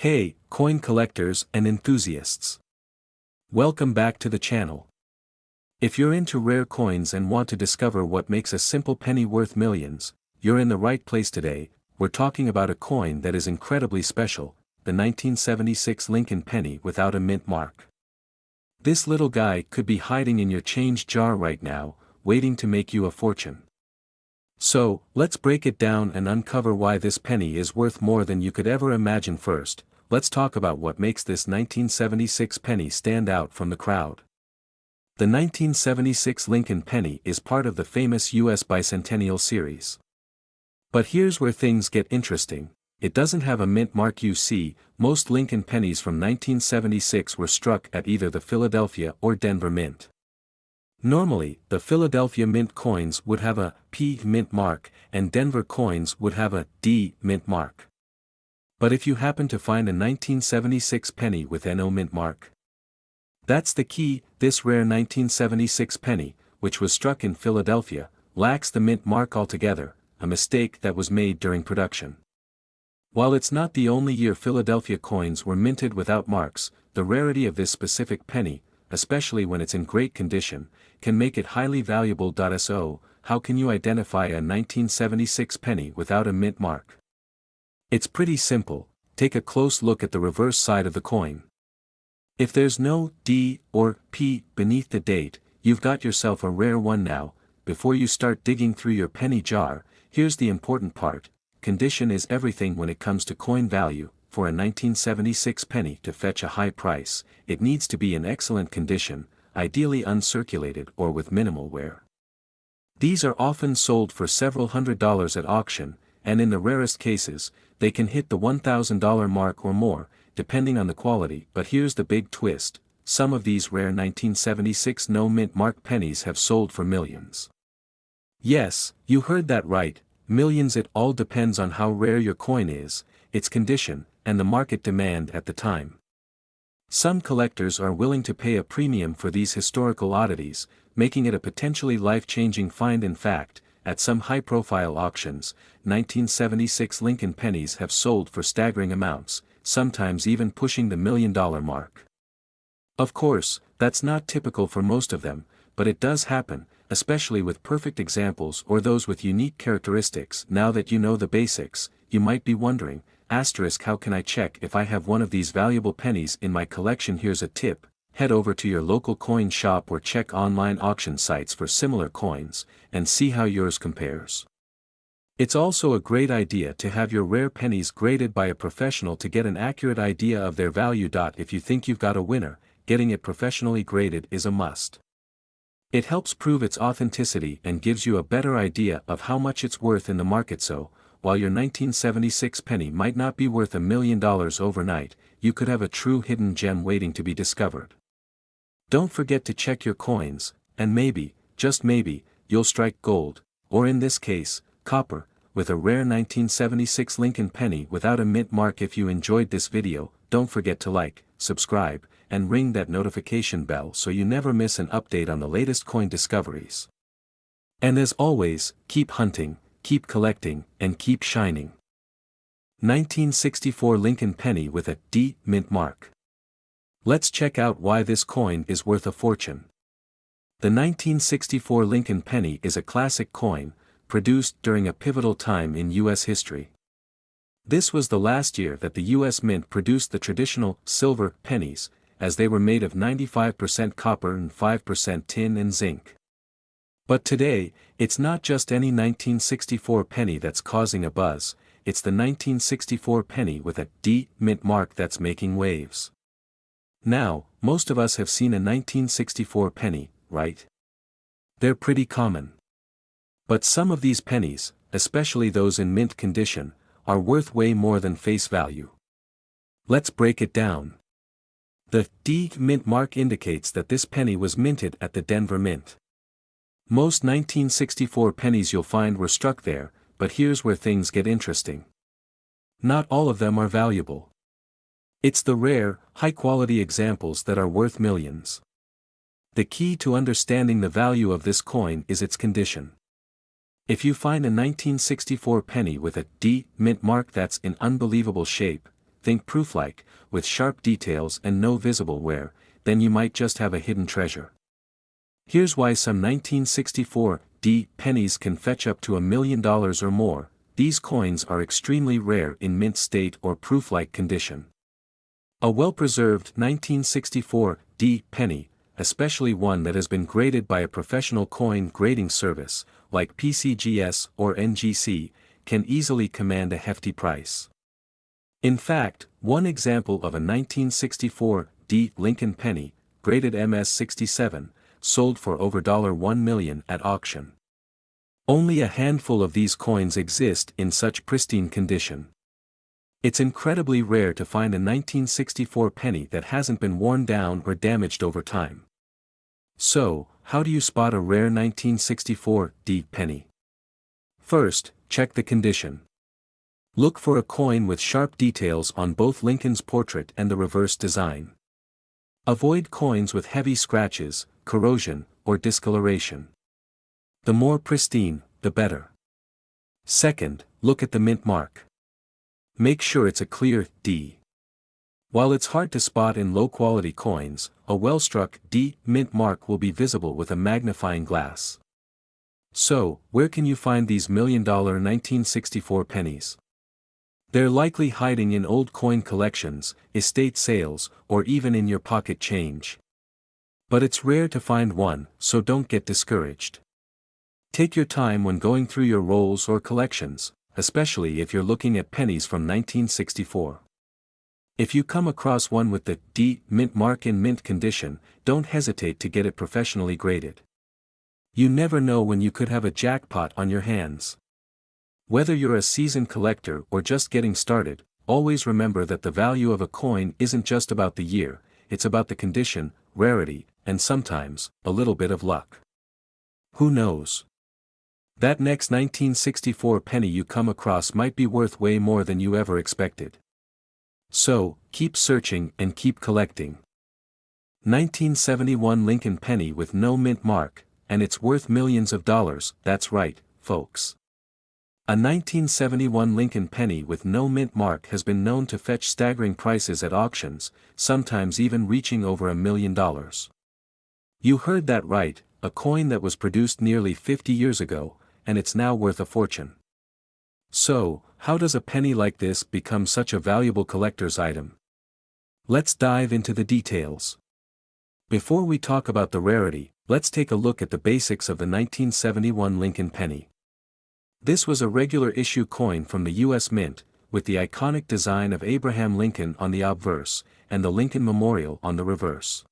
Hey, coin collectors and enthusiasts. Welcome back to the channel. If you're into rare coins and want to discover what makes a simple penny worth millions, you're in the right place today. We're talking about a coin that is incredibly special, the 1976 Lincoln penny without a mint mark. This little guy could be hiding in your change jar right now, waiting to make you a fortune. So, let's break it down and uncover why this penny is worth more than you could ever imagine. First, let's talk about what makes this 1976 penny stand out from the crowd. The 1976 Lincoln penny is part of the famous U.S. bicentennial series. But here's where things get interesting. It doesn't have a mint mark. You see, most Lincoln pennies from 1976 were struck at either the Philadelphia or Denver Mint. Normally, the Philadelphia Mint coins would have a P mint mark, and Denver coins would have a D mint mark. But if you happen to find a 1976 penny with no mint mark, that's the key. This rare 1976 penny, which was struck in Philadelphia, lacks the mint mark altogether, a mistake that was made during production. While it's not the only year Philadelphia coins were minted without marks, the rarity of this specific penny, especially when it's in great condition, can make it highly valuable. So, how can you identify a 1976 penny without a mint mark? It's pretty simple. Take a close look at the reverse side of the coin. If there's no D or P beneath the date, you've got yourself a rare one. Now, before you start digging through your penny jar, here's the important part. Condition is everything when it comes to coin value. For a 1976 penny to fetch a high price, it needs to be in excellent condition, ideally uncirculated or with minimal wear. These are often sold for several $100s at auction, and in the rarest cases, they can hit the $1,000 mark or more, depending on the quality. But here's the big twist: some of these rare 1976 no mint mark pennies have sold for millions. Yes, you heard that right, millions. It all depends on how rare your coin is, its condition, and the market demand at the time. Some collectors are willing to pay a premium for these historical oddities, making it a potentially life-changing find. In fact, at some high-profile auctions, 1976 Lincoln pennies have sold for staggering amounts, sometimes even pushing the $1 million mark. Of course, that's not typical for most of them, but it does happen, especially with perfect examples or those with unique characteristics. Now that you know the basics, you might be wondering, how can I check if I have one of these valuable pennies in my collection? Here's a tip: head over to your local coin shop or check online auction sites for similar coins, and see how yours compares. It's also a great idea to have your rare pennies graded by a professional to get an accurate idea of their value. If you think you've got a winner, getting it professionally graded is a must. It helps prove its authenticity and gives you a better idea of how much it's worth in the market. So, while your 1976 penny might not be worth $1 million overnight, you could have a true hidden gem waiting to be discovered. Don't forget to check your coins, and maybe, just maybe, you'll strike gold, or in this case, copper, with a rare 1976 Lincoln penny without a mint mark. If you enjoyed this video, don't forget to like, subscribe, and ring that notification bell so you never miss an update on the latest coin discoveries. And as always, keep hunting, keep collecting, and keep shining. 1964 Lincoln penny with a D mint mark. Let's check out why this coin is worth a fortune. The 1964 Lincoln penny is a classic coin, produced during a pivotal time in U.S. history. This was the last year that the U.S. Mint produced the traditional silver pennies, as they were made of 95% copper and 5% tin and zinc. But today, it's not just any 1964 penny that's causing a buzz, it's the 1964 penny with a D mint mark that's making waves. Now, most of us have seen a 1964 penny, right? They're pretty common. But some of these pennies, especially those in mint condition, are worth way more than face value. Let's break it down. The D mint mark indicates that this penny was minted at the Denver Mint. Most 1964 pennies you'll find were struck there, but here's where things get interesting. Not all of them are valuable. It's the rare, high-quality examples that are worth millions. The key to understanding the value of this coin is its condition. If you find a 1964 penny with a D mint mark that's in unbelievable shape, think proof-like, with sharp details and no visible wear, then you might just have a hidden treasure. Here's why some 1964 pennies can fetch up to $1 million or more. These coins are extremely rare in mint state or proof-like condition. A well-preserved 1964 penny, especially one that has been graded by a professional coin grading service, like PCGS or NGC, can easily command a hefty price. In fact, one example of a 1964 Lincoln penny, graded MS-67, sold for over $1 million at auction. Only a handful of these coins exist in such pristine condition. It's incredibly rare to find a 1964 penny that hasn't been worn down or damaged over time. So, how do you spot a rare 1964 penny? First, check the condition. Look for a coin with sharp details on both Lincoln's portrait and the reverse design. Avoid coins with heavy scratches, corrosion, or discoloration. The more pristine, the better. Second, look at the mint mark. Make sure it's a clear D. While it's hard to spot in low-quality coins, a well-struck D mint mark will be visible with a magnifying glass. So, where can you find these $1 million 1964 pennies? They're likely hiding in old coin collections, estate sales, or even in your pocket change. But it's rare to find one, so don't get discouraged. Take your time when going through your rolls or collections, especially if you're looking at pennies from 1964. If you come across one with the D mint mark in mint condition, don't hesitate to get it professionally graded. You never know when you could have a jackpot on your hands. Whether you're a seasoned collector or just getting started, always remember that the value of a coin isn't just about the year, it's about the condition, rarity, and sometimes, a little bit of luck. Who knows? That next 1964 penny you come across might be worth way more than you ever expected. So, keep searching and keep collecting. 1971 Lincoln penny with no mint mark, and it's worth millions of dollars. That's right, folks. A 1971 Lincoln penny with no mint mark has been known to fetch staggering prices at auctions, sometimes even reaching over $1 million. You heard that right, a coin that was produced nearly 50 years ago, and it's now worth a fortune. So, how does a penny like this become such a valuable collector's item? Let's dive into the details. Before we talk about the rarity, let's take a look at the basics of the 1971 Lincoln penny. This was a regular issue coin from the U.S. Mint, with the iconic design of Abraham Lincoln on the obverse, and the Lincoln Memorial on the reverse.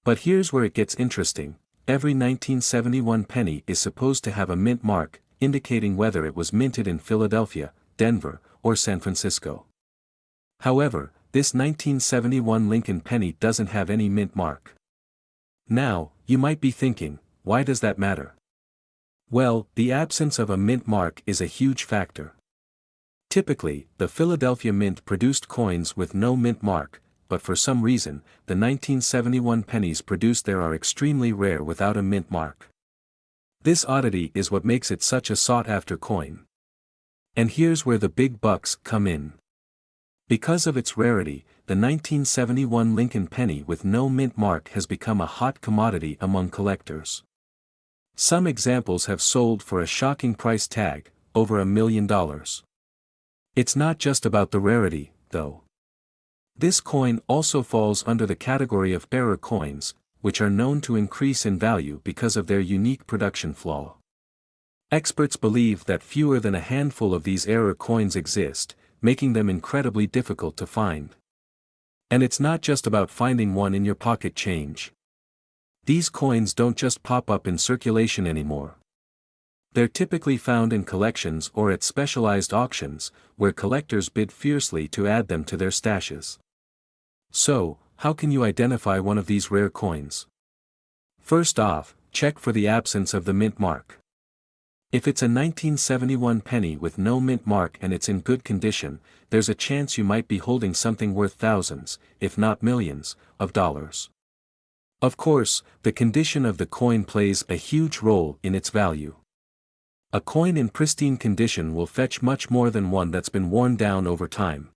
But here's where it gets interesting. Every 1971 penny is supposed to have a mint mark, indicating whether it was minted in Philadelphia, Denver, or San Francisco. However, this 1971 Lincoln penny doesn't have any mint mark. Now, you might be thinking, why does that matter? Well, the absence of a mint mark is a huge factor. Typically, the Philadelphia Mint produced coins with no mint mark, but for some reason, the 1971 pennies produced there are extremely rare without a mint mark. This oddity is what makes it such a sought-after coin. And here's where the big bucks come in. Because of its rarity, the 1971 Lincoln penny with no mint mark has become a hot commodity among collectors. Some examples have sold for a shocking price tag, over $1 million. It's not just about the rarity, though. This coin also falls under the category of bearer coins, which are known to increase in value because of their unique production flaw. Experts believe that fewer than a handful of these error coins exist, making them incredibly difficult to find. And it's not just about finding one in your pocket change. These coins don't just pop up in circulation anymore. They're typically found in collections or at specialized auctions, where collectors bid fiercely to add them to their stashes. So, how can you identify one of these rare coins? First off, check for the absence of the mint mark. If it's a 1971 penny with no mint mark and it's in good condition, there's a chance you might be holding something worth thousands, if not millions, of dollars. Of course, the condition of the coin plays a huge role in its value. A coin in pristine condition will fetch much more than one that's been worn down over time.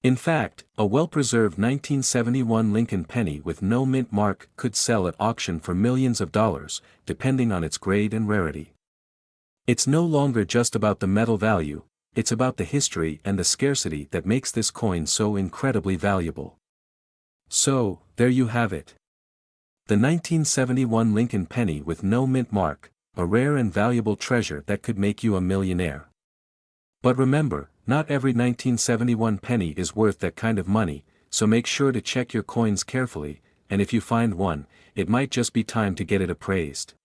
In fact, a well-preserved 1971 Lincoln penny with no mint mark could sell at auction for millions of dollars, depending on its grade and rarity. It's no longer just about the metal value, it's about the history and the scarcity that makes this coin so incredibly valuable. So, there you have it. The 1971 Lincoln penny with no mint mark, a rare and valuable treasure that could make you a millionaire. But remember, not every 1971 penny is worth that kind of money, so make sure to check your coins carefully, and if you find one, it might just be time to get it appraised.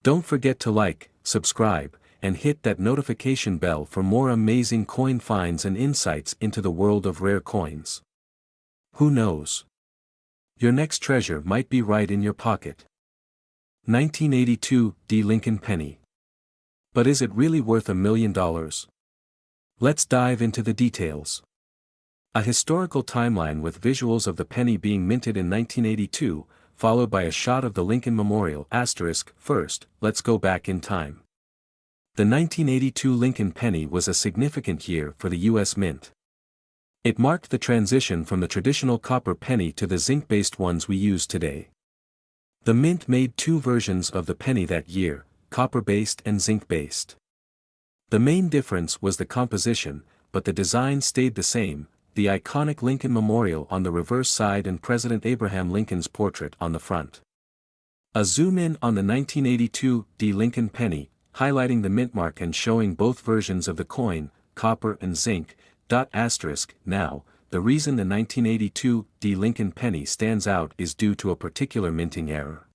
Don't forget to like, subscribe, and hit that notification bell for more amazing coin finds and insights into the world of rare coins. Who knows? Your next treasure might be right in your pocket. 1982 Lincoln penny. But is it really worth $1 million? Let's dive into the details. A historical timeline with visuals of the penny being minted in 1982, followed by a shot of the Lincoln Memorial *. First, let's go back in time. The 1982 Lincoln penny was a significant year for the U.S. Mint. It marked the transition from the traditional copper penny to the zinc-based ones we use today. The Mint made two versions of the penny that year, copper-based and zinc-based. The main difference was the composition, but the design stayed the same, the iconic Lincoln Memorial on the reverse side and President Abraham Lincoln's portrait on the front. A zoom in on the 1982 Lincoln penny, highlighting the mint mark and showing both versions of the coin, copper and zinc. Now, the reason the 1982 Lincoln penny stands out is due to a particular minting error.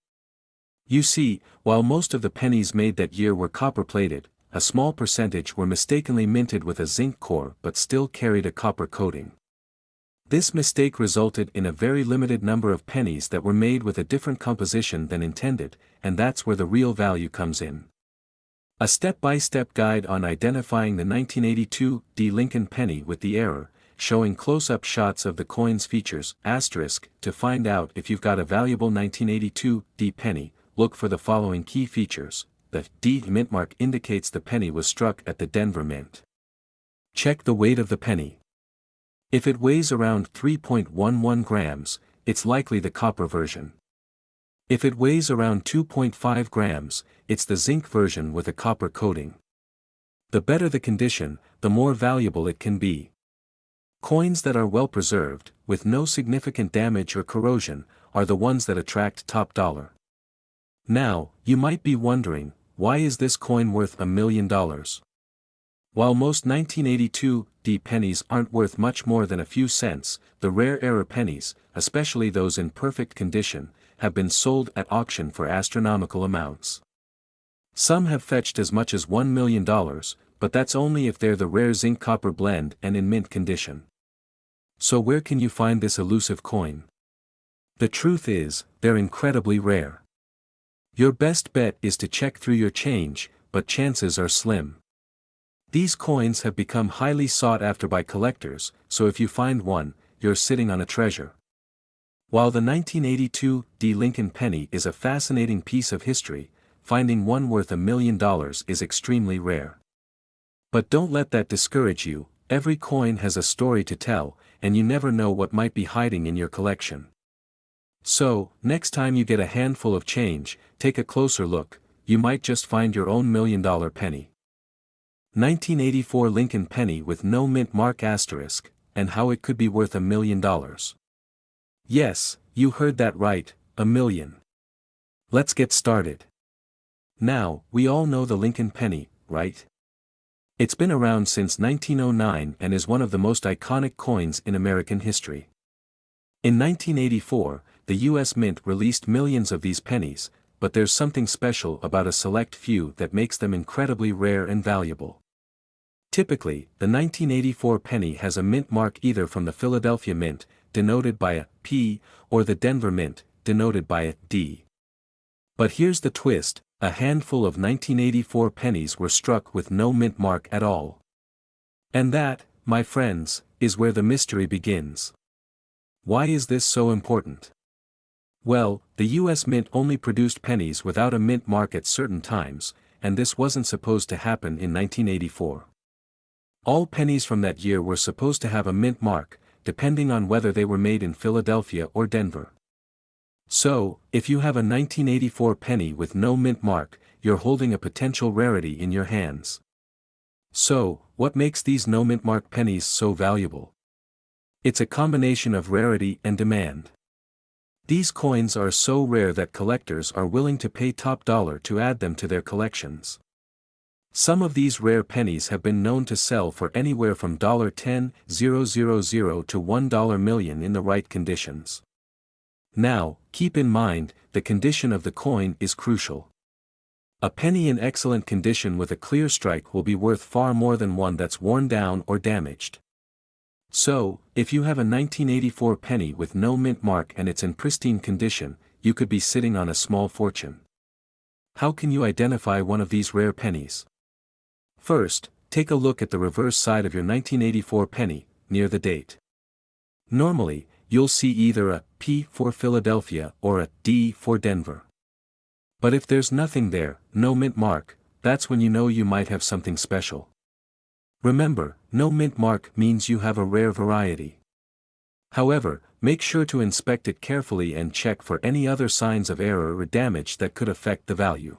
You see, while most of the pennies made that year were copper-plated, a small percentage were mistakenly minted with a zinc core but still carried a copper coating. This mistake resulted in a very limited number of pennies that were made with a different composition than intended, and that's where the real value comes in. A step-by-step guide on identifying the 1982 Lincoln penny with the error, showing close-up shots of the coin's features, to find out if you've got a valuable 1982 penny, look for the following key features. The mint mark indicates the penny was struck at the Denver Mint. Check the weight of the penny. If it weighs around 3.11 grams, it's likely the copper version. If it weighs around 2.5 grams, it's the zinc version with a copper coating. The better the condition, the more valuable it can be. Coins that are well preserved, with no significant damage or corrosion, are the ones that attract top dollar. Now, you might be wondering, why is this coin worth $1 million? While most 1982 pennies aren't worth much more than a few cents, the rare error pennies, especially those in perfect condition, have been sold at auction for astronomical amounts. Some have fetched as much as $1 million, but that's only if they're the rare zinc-copper blend and in mint condition. So where can you find this elusive coin? The truth is, they're incredibly rare. Your best bet is to check through your change, but chances are slim. These coins have become highly sought after by collectors, so if you find one, you're sitting on a treasure. While the 1982 Lincoln penny is a fascinating piece of history, finding one worth $1 million is extremely rare. But don't let that discourage you, every coin has a story to tell, and you never know what might be hiding in your collection. So, next time you get a handful of change, take a closer look, you might just find your own $1 million penny. 1984 Lincoln penny with no mint mark *, and how it could be worth $1 million. Yes, you heard that right, $1 million. Let's get started. Now, we all know the Lincoln penny, right? It's been around since 1909 and is one of the most iconic coins in American history. In 1984, the U.S. Mint released millions of these pennies, but there's something special about a select few that makes them incredibly rare and valuable. Typically, the 1984 penny has a mint mark either from the Philadelphia Mint, denoted by a P, or the Denver Mint, denoted by a D. But here's the twist, a handful of 1984 pennies were struck with no mint mark at all. And that, my friends, is where the mystery begins. Why is this so important? Well, the U.S. Mint only produced pennies without a mint mark at certain times, and this wasn't supposed to happen in 1984. All pennies from that year were supposed to have a mint mark, depending on whether they were made in Philadelphia or Denver. So, if you have a 1984 penny with no mint mark, you're holding a potential rarity in your hands. So, what makes these no mint mark pennies so valuable? It's a combination of rarity and demand. These coins are so rare that collectors are willing to pay top dollar to add them to their collections. Some of these rare pennies have been known to sell for anywhere from $10,000 to $1 million in the right conditions. Now, keep in mind, the condition of the coin is crucial. A penny in excellent condition with a clear strike will be worth far more than one that's worn down or damaged. So, if you have a 1984 penny with no mint mark and it's in pristine condition, you could be sitting on a small fortune. How can you identify one of these rare pennies? First, take a look at the reverse side of your 1984 penny, near the date. Normally, you'll see either a P for Philadelphia or a D for Denver. But if there's nothing there, no mint mark, that's when you know you might have something special. Remember, no mint mark means you have a rare variety. However, make sure to inspect it carefully and check for any other signs of error or damage that could affect the value.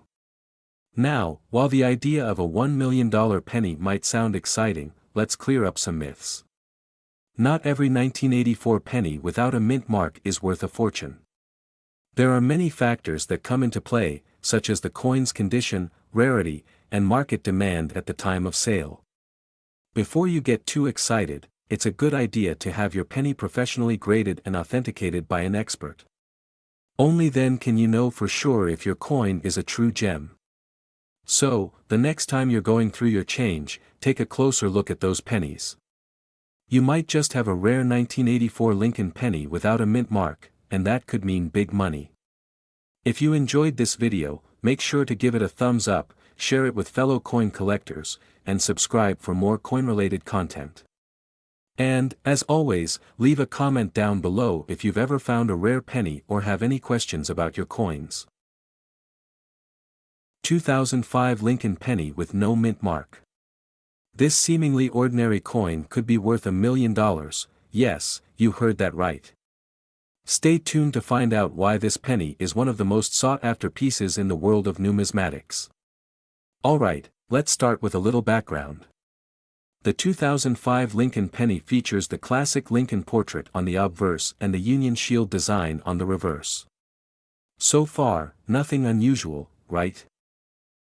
Now, while the idea of a $1 million penny might sound exciting, let's clear up some myths. Not every 1984 penny without a mint mark is worth a fortune. There are many factors that come into play, such as the coin's condition, rarity, and market demand at the time of sale. Before you get too excited, it's a good idea to have your penny professionally graded and authenticated by an expert. Only then can you know for sure if your coin is a true gem. So, the next time you're going through your change, take a closer look at those pennies. You might just have a rare 1984 Lincoln penny without a mint mark, and that could mean big money. If you enjoyed this video, make sure to give it a thumbs up, share it with fellow coin collectors, and subscribe for more coin-related content. And, as always, leave a comment down below if you've ever found a rare penny or have any questions about your coins. 2005 Lincoln penny with no mint mark. This seemingly ordinary coin could be worth $1 million, yes, you heard that right. Stay tuned to find out why this penny is one of the most sought-after pieces in the world of numismatics. Alright, let's start with a little background. The 2005 Lincoln penny features the classic Lincoln portrait on the obverse and the Union Shield design on the reverse. So far, nothing unusual, right?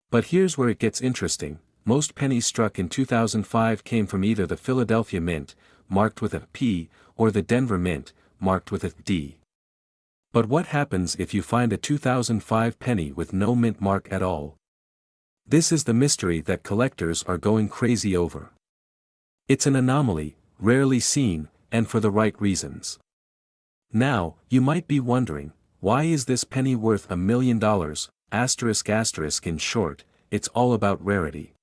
But here's where it gets interesting. Most pennies struck in 2005 came from either the Philadelphia Mint, marked with a P, or the Denver Mint, marked with a D. But what happens if you find a 2005 penny with no mint mark at all? This is the mystery that collectors are going crazy over. It's an anomaly, rarely seen, and for the right reasons. Now, you might be wondering, why is this penny worth $1 million? In short, it's all about rarity.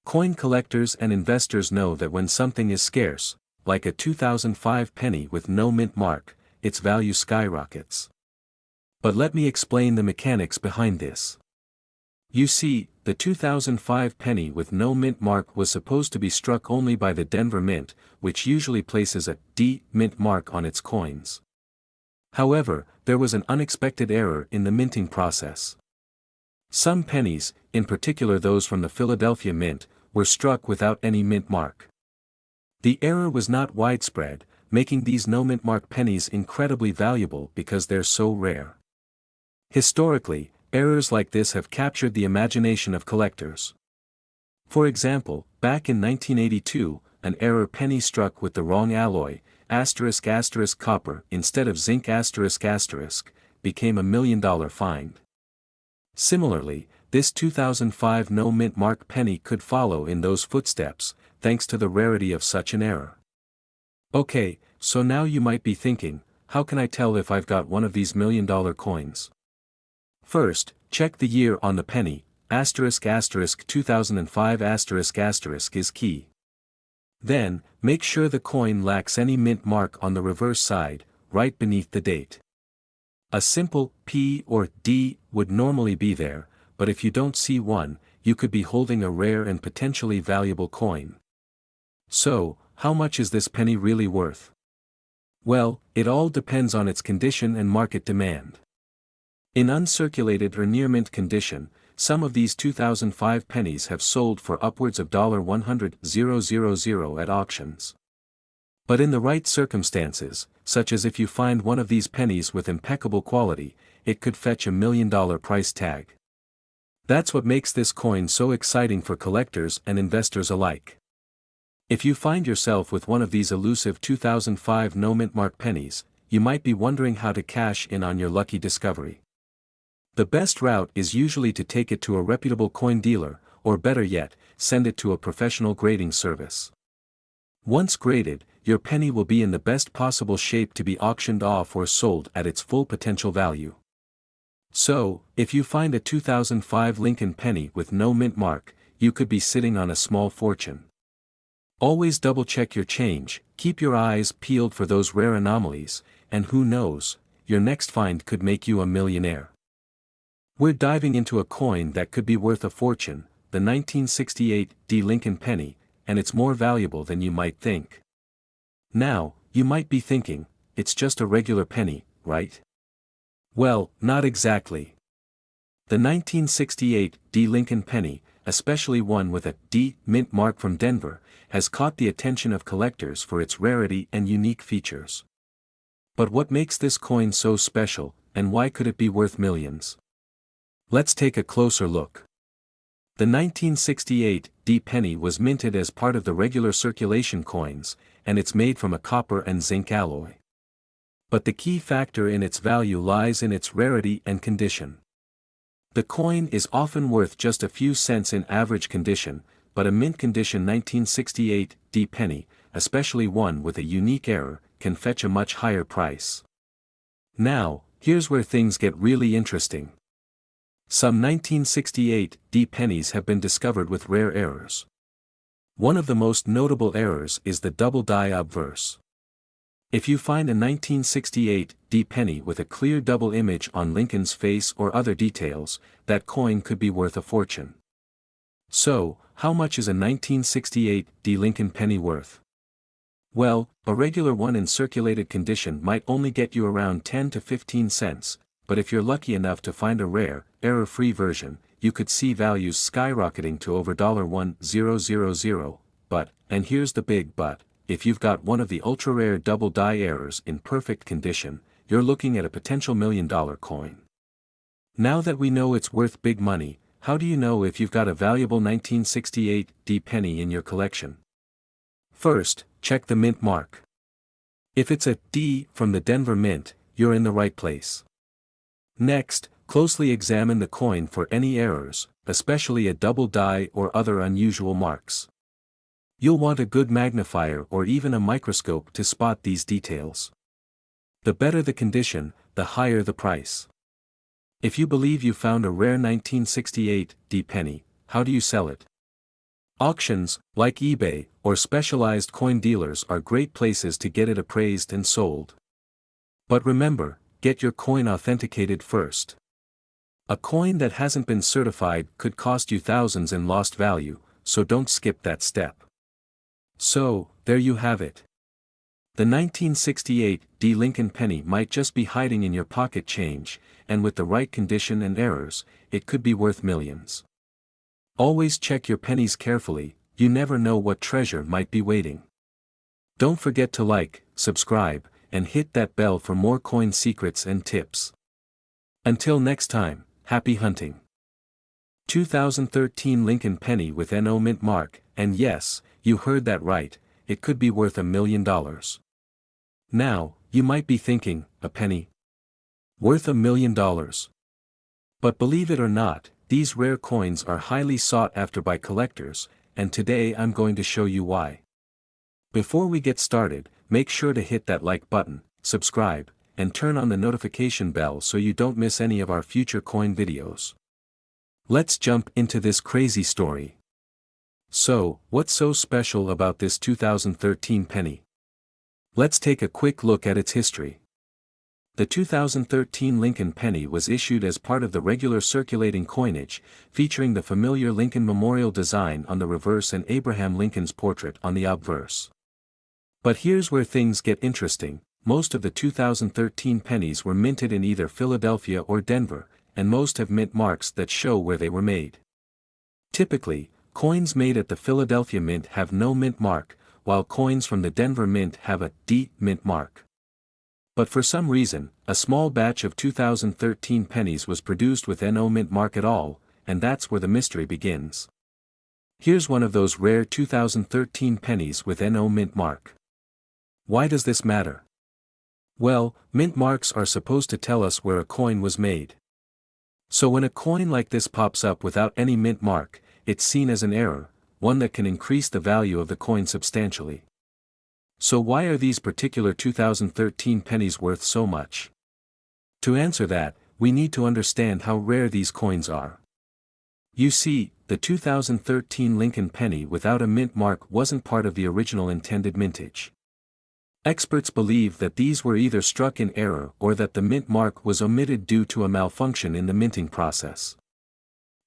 Coin collectors and investors know that when something is scarce, like a 2005 penny with no mint mark, its value skyrockets. But let me explain the mechanics behind this. You see, the 2005 penny with no mint mark was supposed to be struck only by the Denver Mint, which usually places a D mint mark on its coins. However, there was an unexpected error in the minting process. Some pennies, in particular those from the Philadelphia Mint, were struck without any mint mark. The error was not widespread, making these no mint mark pennies incredibly valuable because they're so rare. Historically, errors like this have captured the imagination of collectors. For example, back in 1982, an error penny struck with the wrong alloy, copper instead of zinc became $1 million find. Similarly, this 2005 no mint mark penny could follow in those footsteps, thanks to the rarity of such an error. Okay, so now you might be thinking, how can I tell if I've got one of these $1 million coins? First, check the year on the penny, **2005** is key. Then, make sure the coin lacks any mint mark on the reverse side, right beneath the date. A simple P or D would normally be there, but if you don't see one, you could be holding a rare and potentially valuable coin. So, how much is this penny really worth? Well, it all depends on its condition and market demand. In uncirculated or near-mint condition, some of these 2005 pennies have sold for upwards of $100,000 at auctions. But in the right circumstances, such as if you find one of these pennies with impeccable quality, it could fetch $1 million price tag. That's what makes this coin so exciting for collectors and investors alike. If you find yourself with one of these elusive 2005 no-mint mark pennies, you might be wondering how to cash in on your lucky discovery. The best route is usually to take it to a reputable coin dealer, or better yet, send it to a professional grading service. Once graded, your penny will be in the best possible shape to be auctioned off or sold at its full potential value. So, if you find a 2005 Lincoln penny with no mint mark, you could be sitting on a small fortune. Always double-check your change, keep your eyes peeled for those rare anomalies, and who knows, your next find could make you a millionaire. We're diving into a coin that could be worth a fortune, the 1968 Lincoln penny, and it's more valuable than you might think. Now, you might be thinking, it's just a regular penny, right? Well, not exactly. The 1968 Lincoln penny, especially one with a D mint mark from Denver, has caught the attention of collectors for its rarity and unique features. But what makes this coin so special, and why could it be worth millions? Let's take a closer look. The 1968 penny was minted as part of the regular circulation coins, and it's made from a copper and zinc alloy. But the key factor in its value lies in its rarity and condition. The coin is often worth just a few cents in average condition, but a mint condition 1968 penny, especially one with a unique error, can fetch a much higher price. Now, here's where things get really interesting. Some 1968 pennies have been discovered with rare errors. One of the most notable errors is the double die obverse. If you find a 1968 penny with a clear double image on Lincoln's face or other details, that coin could be worth a fortune. So, how much is a 1968 Lincoln penny worth? Well, a regular one in circulated condition might only get you around 10 to 15 cents, but if you're lucky enough to find a rare, error-free version, you could see values skyrocketing to over $1,000. But, and here's the big but, if you've got one of the ultra-rare double die errors in perfect condition, you're looking at a potential $1 million coin. Now that we know it's worth big money, how do you know if you've got a valuable 1968 penny in your collection? First, check the mint mark. If it's a D from the Denver Mint, you're in the right place. Next, closely examine the coin for any errors, especially a double die or other unusual marks. You'll want a good magnifier or even a microscope to spot these details. The better the condition, the higher the price. If you believe you found a rare 1968 penny, how do you sell it? Auctions, like eBay, or specialized coin dealers are great places to get it appraised and sold. But remember, get your coin authenticated first. A coin that hasn't been certified could cost you thousands in lost value, so don't skip that step. So, there you have it. The 1968 Lincoln penny might just be hiding in your pocket change, and with the right condition and errors, it could be worth millions. Always check your pennies carefully, you never know what treasure might be waiting. Don't forget to like, subscribe, and hit that bell for more coin secrets and tips. Until next time, happy hunting. 2013 Lincoln penny with NO mint mark, and yes, you heard that right, it could be worth $1 million. Now, you might be thinking, a penny? Worth $1 million. But believe it or not, these rare coins are highly sought after by collectors, and today I'm going to show you why. Before we get started, make sure to hit that like button, subscribe, and turn on the notification bell so you don't miss any of our future coin videos. Let's jump into this crazy story. So, what's so special about this 2013 penny? Let's take a quick look at its history. The 2013 Lincoln penny was issued as part of the regular circulating coinage, featuring the familiar Lincoln Memorial design on the reverse and Abraham Lincoln's portrait on the obverse. But here's where things get interesting. Most of the 2013 pennies were minted in either Philadelphia or Denver, and most have mint marks that show where they were made. Typically, coins made at the Philadelphia Mint have no mint mark, while coins from the Denver Mint have a D mint mark. But for some reason, a small batch of 2013 pennies was produced with no mint mark at all, and that's where the mystery begins. Here's one of those rare 2013 pennies with no mint mark. Why does this matter? Well, mint marks are supposed to tell us where a coin was made. So when a coin like this pops up without any mint mark, it's seen as an error, one that can increase the value of the coin substantially. So why are these particular 2013 pennies worth so much? To answer that, we need to understand how rare these coins are. You see, the 2013 Lincoln penny without a mint mark wasn't part of the original intended mintage. Experts believe that these were either struck in error or that the mint mark was omitted due to a malfunction in the minting process.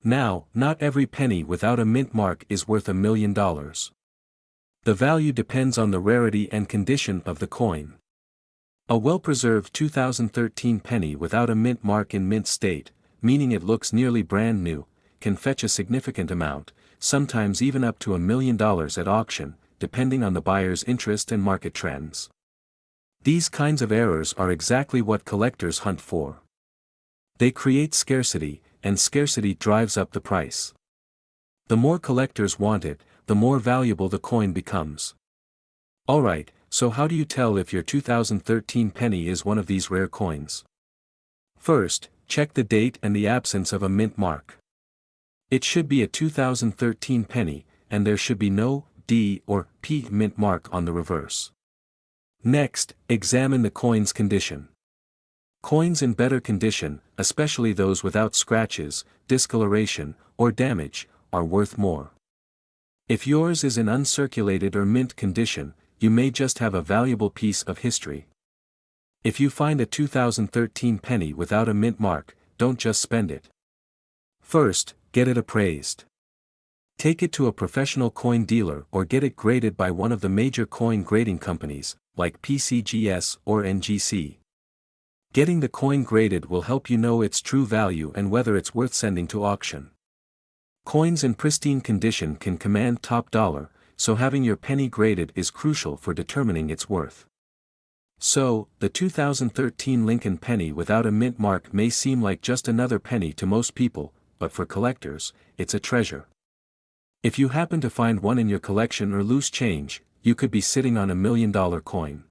Now, not every penny without a mint mark is worth $1 million. The value depends on the rarity and condition of the coin. A well-preserved 2013 penny without a mint mark in mint state, meaning it looks nearly brand new, can fetch a significant amount, sometimes even up to $1 million at auction, depending on the buyer's interest and market trends. These kinds of errors are exactly what collectors hunt for. They create scarcity, and scarcity drives up the price. The more collectors want it, the more valuable the coin becomes. Alright, so how do you tell if your 2013 penny is one of these rare coins? First, check the date and the absence of a mint mark. It should be a 2013 penny, and there should be no D or P mint mark on the reverse. Next, examine the coin's condition. Coins in better condition, especially those without scratches, discoloration, or damage, are worth more. If yours is in uncirculated or mint condition, you may just have a valuable piece of history. If you find a 2013 penny without a mint mark, don't just spend it. First, get it appraised. Take it to a professional coin dealer or get it graded by one of the major coin grading companies, like PCGS or NGC. Getting the coin graded will help you know its true value and whether it's worth sending to auction. Coins in pristine condition can command top dollar, so having your penny graded is crucial for determining its worth. So, the 2013 Lincoln penny without a mint mark may seem like just another penny to most people, but for collectors, it's a treasure. If you happen to find one in your collection or loose change, you could be sitting on $1 million coin.